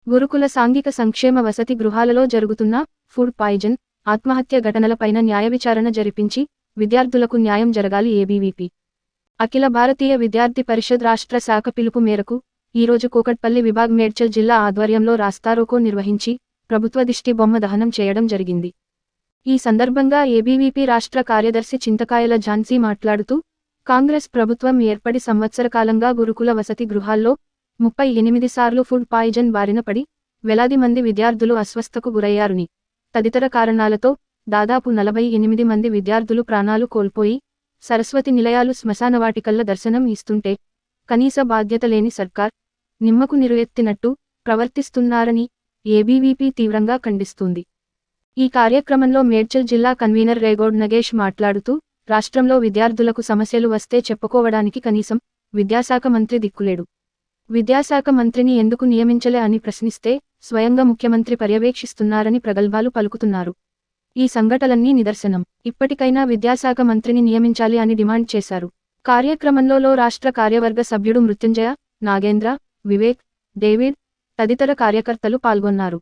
గురుకుల సాంఘిక సంక్షేమ వసతి గృహాలలో జరుగుతున్న ఫుడ్ పాయిజన్ ఆత్మహత్య ఘటనలపైన న్యాయ విచారణ జరిపించి విద్యార్థులకు న్యాయం జరగాలి. ఏబీవీపీ అఖిల భారతీయ విద్యార్థి పరిషత్ రాష్ట్ర శాఖ పిలుపు మేరకు ఈరోజు కూకట్పల్లి విభాగ్ మేడ్చల్ జిల్లా ఆధ్వర్యంలో రాస్తారోకో నిర్వహించి ప్రభుత్వ దిష్టి బొమ్మ దహనం చేయడం జరిగింది. ఈ సందర్భంగా ఏబీవీపీ రాష్ట్ర కార్యదర్శి చింతకాయల ఝాన్సీ మాట్లాడుతూ, కాంగ్రెస్ ప్రభుత్వం ఏర్పడి సంవత్సర కాలంగా గురుకుల వసతి గృహాల్లో 38 సార్లు ఫుడ్ పాయిజన్ బారిన పడి వేలాది మంది విద్యార్థులు అస్వస్థకు గురయ్యారని, తదితర కారణాలతో దాదాపు 48 మంది విద్యార్థులు ప్రాణాలు కోల్పోయి సరస్వతి నిలయాలు శ్మశానవాటికల్ల దర్శనం ఇస్తుంటే కనీస బాధ్యత లేని సర్కార్ నిమ్మకు నీరెత్తినట్టు ప్రవర్తిస్తున్నారని ఏబీవీపీ తీవ్రంగా ఖండిస్తుంది. ఈ కార్యక్రమంలో మేడ్చల్ జిల్లా కన్వీనర్ రేగోడ్ నగేష్ మాట్లాడుతూ, రాష్ట్రంలో విద్యార్థులకు సమస్యలు వస్తే చెప్పుకోవడానికి కనీసం విద్యాశాఖ మంత్రి దిక్కులేడు. విద్యాశాఖ మంత్రిని ఎందుకు నియమించలే అని ప్రశ్నిస్తే స్వయంగా ముఖ్యమంత్రి పర్యవేక్షిస్తున్నారని ప్రగల్భాలు పలుకుతున్నారు. ఈ సంఘటనలన్నీ నిదర్శనం. ఇప్పటికైనా విద్యాశాఖ మంత్రిని నియమించాలి అని డిమాండ్ చేశారు. కార్యక్రమంలో రాష్ట్ర కార్యవర్గ సభ్యుడు మృత్యుంజయ, నాగేంద్ర, వివేక్, డేవిడ్ తదితర కార్యకర్తలు పాల్గొన్నారు.